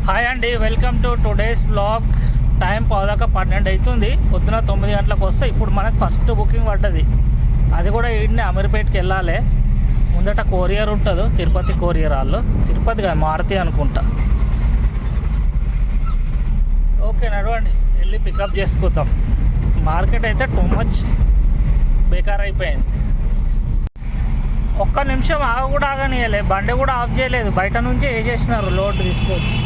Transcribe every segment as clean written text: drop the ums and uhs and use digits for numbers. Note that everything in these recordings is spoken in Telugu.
హాయ్ అండి, welcome to today's vlog. Time 12 అవుతుంది. పొద్దున 9 గంటలకు వస్తే ఇప్పుడు మనకు ఫస్ట్ బుకింగ్ పడ్డది. అది కూడా ఈడనే అమీర్పేట్కి వెళ్ళాలి. ముందట కొరియర్ ఉంటుంది, తిరుపతి కొరియర్ వాళ్ళు. తిరుపతి కాదు, మారుతి అనుకుంటా. ఓకే, నడవండి, వెళ్ళి పికప్ చేసుకుందాం. మార్కెట్ అయితే టూ మచ్ బేకార్ అయిపోయింది. ఒక్క నిమిషం ఆగ కూడా ఆగనియలే, బండి కూడా ఆఫ్ చేయలేదు. బయట నుంచి వేసేసినారు లోడ్ తీసుకొచ్చి.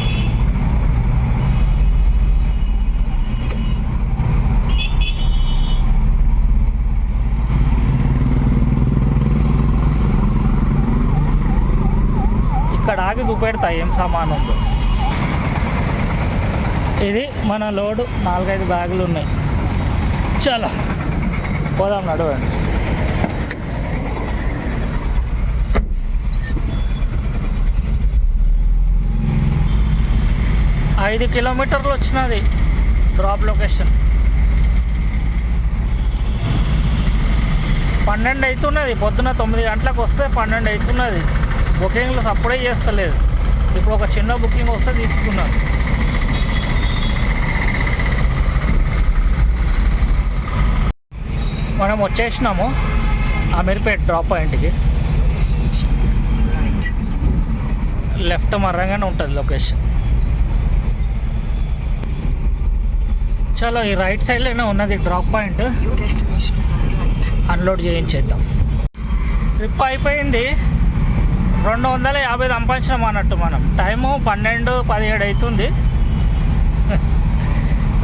ఇక్కడ ఆగి చూపెడతా ఏం సామాన్ ఉందో. ఇది మన లోడు, 4-5 బ్యాగులు ఉన్నాయి. చాలా పోదాం, నడవండి. ఐదు కిలోమీటర్లు వచ్చినది డ్రాప్ లొకేషన్. 12 అవుతున్నది. పొద్దున 9 గంటలకు వస్తే 12 అవుతున్నది. బుకింగ్లు సప్పుడే చేస్తలేదు. ఇప్పుడు ఒక చిన్న బుకింగ్ వస్తే తీసుకున్నాను. మనం వచ్చేసినాము అమీర్పేట్ డ్రాప్ పాయింట్కి. లెఫ్ట్ మర్రంగానే ఉంటుంది లొకేషన్. చలో, ఈ రైట్ సైడ్లోనే ఉన్నది డ్రాప్ పాయింట్. అన్లోడ్ చేయించేద్దాం. ట్రిప్ అయిపోయింది. 250 సంపాదించినాం అన్నట్టు మనం. టైము 12:17 అవుతుంది.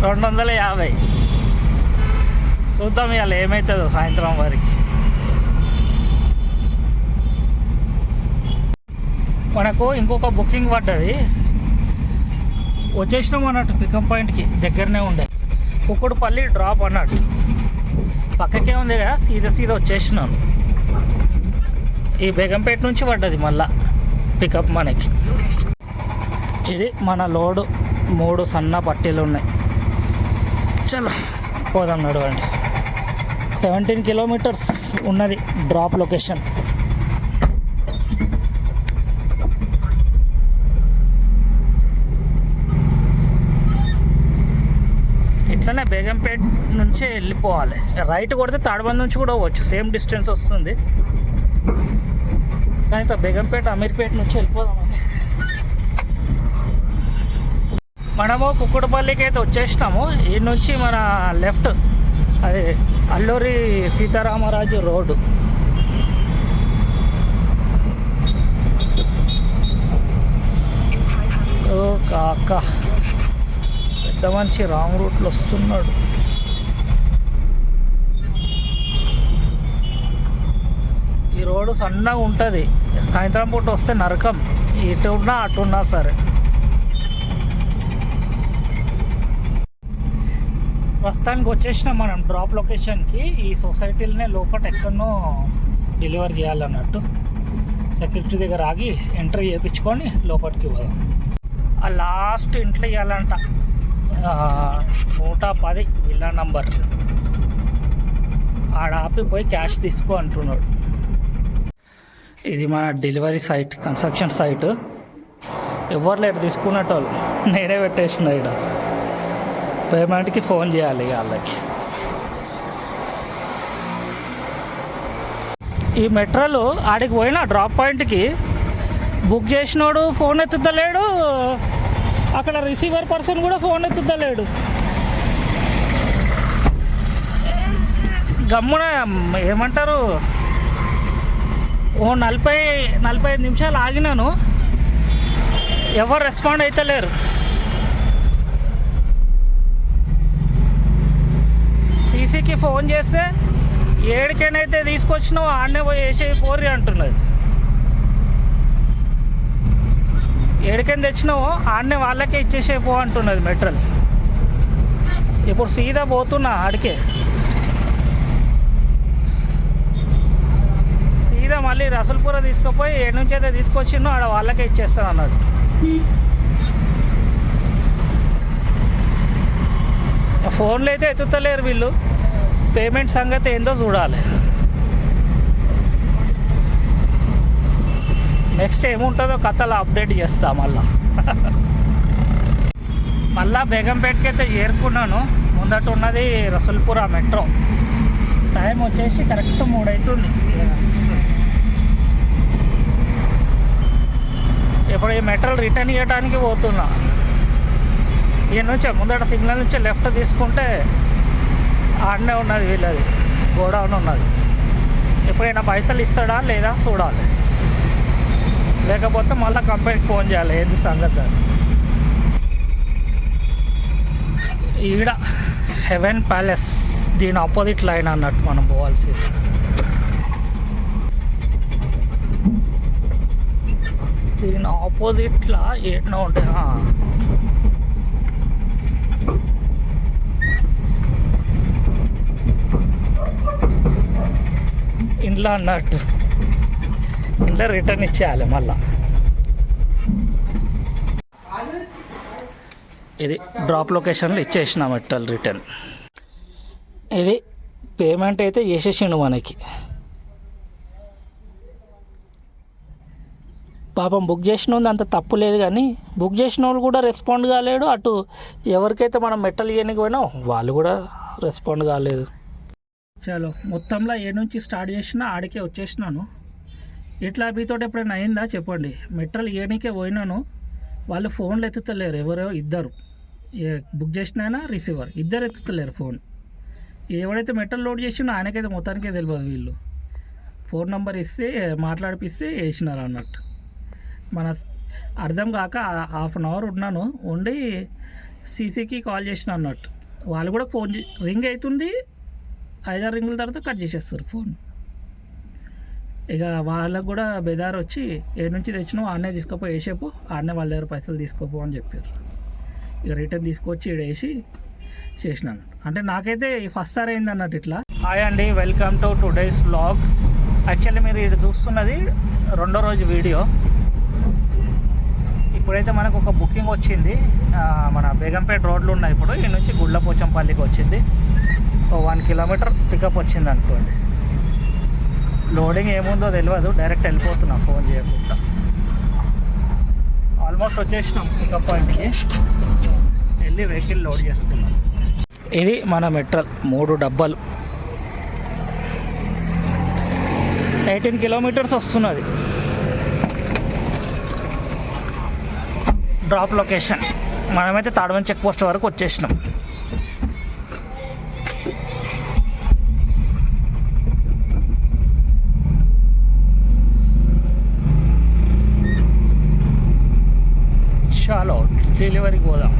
250 చూద్దాం ఇవాళ ఏమవుతుందో సాయంత్రం వరకు. మనకు ఇంకొక బుకింగ్ పడ్డది. వచ్చేసినాం అన్నట్టు పికప్ పాయింట్కి. దగ్గరనే ఉండే కుక్కుడుపల్లి డ్రాప్ అన్నట్టు. పక్కకే ఉంది కదా, సీదా వచ్చేసినాను. ఈ బేగంపేట నుంచి పడ్డది మళ్ళా పికప్ మనకి. ఇది మన లోడు. 3 సన్న పట్టీలు ఉన్నాయి. చలో పోదాం, నడవండి. 17 కిలోమీటర్స్ ఉన్నది డ్రాప్ లొకేషన్. ఇట్లనే బేగంపేట నుంచే వెళ్ళిపోవాలి. రైట్ కొడితే తాడబంద్ నుంచి కూడా పోవచ్చు, సేమ్ డిస్టెన్స్ వస్తుంది. కానీ బేగంపేట అమీర్పేట నుంచి వెళ్ళిపోదామని. మనము కుక్కుడుపల్లికి అయితే వచ్చేసినాము. ఈ నుంచి మన లెఫ్ట్ అది అల్లూరి సీతారామరాజు రోడ్డు. ఓ కాకా, పెద్ద మనిషి రాంగ్ రూట్లో వస్తున్నాడు. ఈ రోడ్డు సన్నగా ఉంటుంది. సాయంత్రం పూట వస్తే నరకం. ఇటు ఉన్నా అటున్నా సరే. ప్రస్తుతానికి వచ్చేసినాం మనం డ్రాప్ లొకేషన్కి. ఈ సొసైటీలనే లోపల ఎక్కడనో డెలివరీ చేయాలన్నట్టు. సెక్యూరిటీ దగ్గర ఆగి ఎంట్రీ చేయించుకొని లోపలికి పోదాం. ఆ లాస్ట్ ఇంట్లో ఇవ్వాలంట 110 విల్లా నంబర్. ఆడ ఆపిపోయి క్యాష్ తీసుకో అంటున్నాడు. ఇది మన డెలివరీ సైట్, కన్స్ట్రక్షన్ సైట్. ఎవరు లేరు తీసుకున్నట్టు. నేనే పెట్టేసిన. ఇక్కడ పేమెంట్కి ఫోన్ చేయాలి వాళ్ళకి. ఈ మెట్రోలు ఆడికి పోయినా డ్రాప్ పాయింట్కి బుక్ చేసినోడు ఫోన్ ఎత్తుతలేడు. అక్కడ రిసీవర్ పర్సన్ కూడా ఫోన్ ఎత్తుతలేడు. గమ్మున ఏమంటారు, ఓ 40-45 నిమిషాలు ఆగినాను. ఎవరు రెస్పాండ్ అవుతలేరు. సీసీకి ఫోన్ చేస్తే ఏడికైతే తీసుకొచ్చినావు ఆడనే పోయి వేసేవి పోరి అంటున్నది. ఏడికైనా తెచ్చినావో ఆడనే వాళ్ళకే ఇచ్చేసే పో అంటున్నది మెట్రల్. ఇప్పుడు సీదా పోతున్నా ఆడికే. సీదా మళ్ళీ రసల్పుర తీసుకుపోయి ఏడు నుంచి అయితే తీసుకొచ్చినో ఆడ వాళ్ళకే ఇచ్చేస్తాను అన్నాడు. ఫోన్లు అయితే ఎత్తుతలేరు వీళ్ళు. పేమెంట్ సంగతి ఏందో చూడాలి. నెక్స్ట్ ఏముంటుందో కథలో అప్డేట్ చేస్తా మళ్ళా. మళ్ళా బేగంపేటకి అయితే చేరుకున్నాను. ముందట ఉన్నది రసూల్పుర మెట్రో. టైం వచ్చేసి కరెక్ట్ 3 అవుతుంది. ఇప్పుడు ఈ మెట్రో రిటర్న్ ఇవ్వడానికి పోతున్నా. ఈయన నుంచి ముందట సిగ్నల్ నుంచి లెఫ్ట్ తీసుకుంటే ఆడనే ఉన్నది వీళ్ళది గోడౌన్ ఉన్నది. ఎప్పుడైనా పైసలు ఇస్తాడా లేదా చూడాలి, లేకపోతే మళ్ళీ కంపెనీకి ఫోన్ చేయాలి ఏంది సంగతి అని. ఈడ హెవెన్ ప్యాలెస్, దీని ఆపోజిట్ లైన్ అన్నట్టు మనం పోవాల్సింది. దీని ఆపోజిట్లా ఏటో ఉంటే ఇంట్లో అన్నట్టు, ఇంట్లో రిటర్న్ ఇచ్చేయాలి మళ్ళా. ఇది డ్రాప్ లొకేషన్లో ఇచ్చేసినాం మెట్రల్ రిటర్న్. ఇది పేమెంట్ అయితే చేసేసిండు మనకి. పాపం బుక్ చేసిన ఉంది అంత తప్పు లేదు, కానీ బుక్ చేసిన వాళ్ళు కూడా రెస్పాండ్ కాలేడు. అటు ఎవరికైతే మనం మెట్టలు ఇవ్వడానికి పోయినాం వాళ్ళు కూడా రెస్పాండ్ కాలేదు. చలో మొత్తంలో ఏ నుంచి స్టార్ట్ చేసినా ఆడికే వచ్చేసినాను. ఇట్లా మీతో ఎప్పుడైనా అయిందా చెప్పండి. మెట్రల్ ఇవ్వడానికే పోయినాను, వాళ్ళు ఫోన్లు ఎత్తుతలేరు. ఎవరో ఇద్దరు బుక్ చేసినా రిసీవర్ ఇద్దరు ఎత్తుతలేరు ఫోన్. ఎవడైతే మెట్రల్ లోడ్ చేసినా ఆయనకైతే మొత్తానికే తెలియదు. వీళ్ళు ఫోన్ నెంబర్ ఇస్తే మాట్లాడిపిస్తే వేసినారు అన్నట్టు. మన అర్థం కాక హాఫ్ అన్ అవర్ ఉన్నాను, ఉండి సీసీకి కాల్ చేసిన అన్నట్టు. వాళ్ళు కూడా ఫోన్ రింగ్ అవుతుంది, 5-6 రింగుల తర్వాత కట్ చేసేస్తారు ఫోన్. ఇక వాళ్ళకు కూడా బెదారు వచ్చి ఏ నుంచి తెచ్చినావు ఆడనే తీసుకుపో, వేసేపు ఆడనే వాళ్ళ దగ్గర పైసలు తీసుకోపో అని చెప్పారు. ఇక రిటర్న్ తీసుకొచ్చి ఇక్కడ వేసి చేసినాను. అంటే నాకైతే ఫస్ట్ సార్ అయింది అన్నట్టు ఇట్లా. హాయ్ అండి, welcome to today's vlog. Actually మీరు ఇది చూస్తున్నది 2వ రోజు వీడియో. ఇప్పుడైతే మనకు ఒక బుకింగ్ వచ్చింది. మన బేగంపేట రోడ్లు ఉన్నాయి ఇప్పుడు. ఈ నుంచి గుళ్ళపోచంపల్లికి వచ్చింది. 1 కిలోమీటర్ పికప్ వచ్చింది అనుకోండి. లోడింగ్ ఏముందో తెలియదు, డైరెక్ట్ వెళ్ళిపోతున్నా ఫోన్ చేయకుండా. ఆల్మోస్ట్ వచ్చేసినాం పికప్ పాయింట్కి. వెళ్ళి వెహికల్ లోడ్ చేసుకున్నాం. ఇది మన మెట్రల్ 3 డబ్బాలు, 18 కిలోమీటర్స్ వస్తున్నది. డ్రాప్ లొకేషన్ మనమైతే తాడవన్ చెక్ పోస్ట్ వరకు వచ్చేసినాం. చాలో డెలివరీకి పోదాం.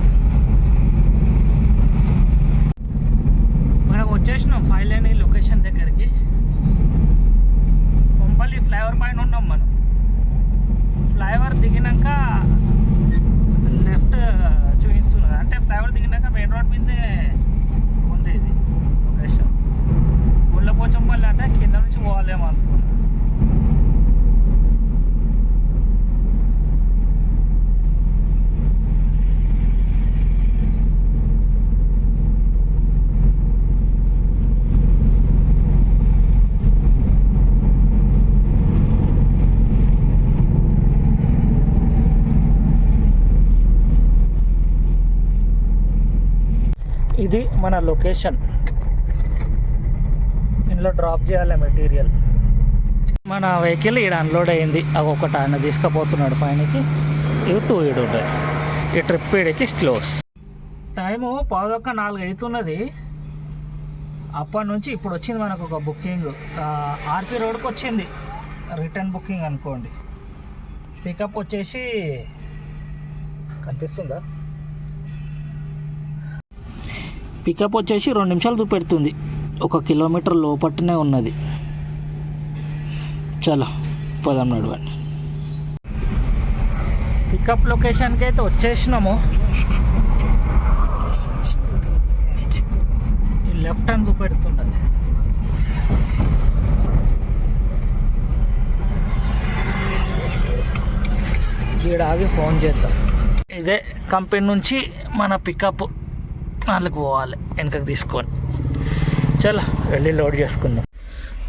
మనం వచ్చేసినాం 5 లైన్ లొకేషన్ దగ్గరికి. కొంపల్లి ఫ్లైఓవర్ పైన ఉన్నాం మనం. ఫ్లైఓవర్ దిగినాక లెఫ్ట్ చూపిస్తున్నది, అంటే ఫ్లైఓవర్ దిగినాక మెయిన్ రోడ్ మీదే ఉంది ఇది లొకేషన్. గుళ్ళపోచంపల్లి అంటే కింద నుంచి పోవాలేమో అనుకున్నాను. ఇది మన లొకేషన్. ఇందులో డ్రాప్ చేయాలి మెటీరియల్. మన వెహికల్ ఈడ అన్లోడ్ అయింది. అవి ఒకటి ఆయన తీసుకుపోతున్నాడు పైనకి. ఇవి 2 ఈడు ఉంటాయి. ఈ ట్రిప్ ఈడికి క్లోజ్. టైము 3:15 అవుతున్నది. అప్పటి నుంచి ఇప్పుడు వచ్చింది మనకు ఒక బుకింగ్. ఆర్పి రోడ్కి వచ్చింది, రిటర్న్ బుకింగ్ అనుకోండి. పికప్ వచ్చేసి కనిపిస్తుందా, పికప్ వచ్చేసి 2 నిమిషాలు చూపెడుతుంది. 1 కిలోమీటర్ లోపట్నే ఉన్నది. చలో పోదాం, నడవండి. పికప్ లొకేషన్కి అయితే వచ్చేసినాము. లెఫ్ట్ హ్యాండ్ చూపెడుతున్నది. ఈడ ఆగి ఫోన్ చేద్దాం. ఇదే కంపెనీ నుంచి మన పికప్. వాళ్ళకి పోవాలి వెనకకి తీసుకొని. చలో వెళ్ళి లోడ్ చేసుకుందాం.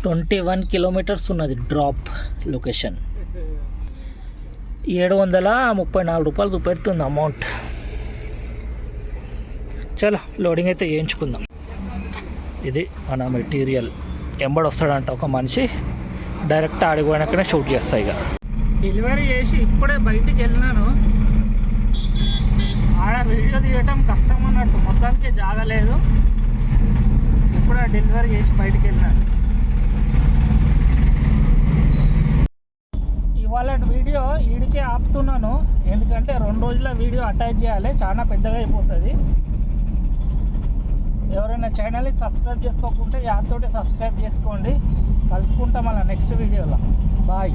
21 కిలోమీటర్స్ ఉన్నది డ్రాప్ లొకేషన్. 734 రూపాయలు చూపెడుతుంది అమౌంట్. చలో లోడింగ్ అయితే చేయించుకుందాం. ఇది మన మెటీరియల్. ఎంబడి వస్తాడంట ఒక మనిషి, డైరెక్ట్ ఆడిపోయినాకనే షూట్ చేస్తాయి. ఇక డెలివరీ చేసి ఇప్పుడే బయటికి వెళ్ళినాను. ఆడ వీడియో తీయటం కష్టం అన్నట్టు, మొత్తానికి జాగలేదు. ఇప్పుడే డెలివరీ చేసి బయటికి వెళ్ళినాను. ఇవాళ వీడియో ఈడికే ఆపుతున్నాను, ఎందుకంటే 2 రోజుల వీడియో అటాచ్ చేయాలి, చాలా పెద్దగా అయిపోతుంది. ఎవరైనా ఛానల్ని సబ్స్క్రైబ్ చేసుకోకుంటే యాదతోటి సబ్స్క్రైబ్ చేసుకోండి. కలుసుకుంటాం మళ్ళీ నెక్స్ట్ వీడియోలో. బాయ్.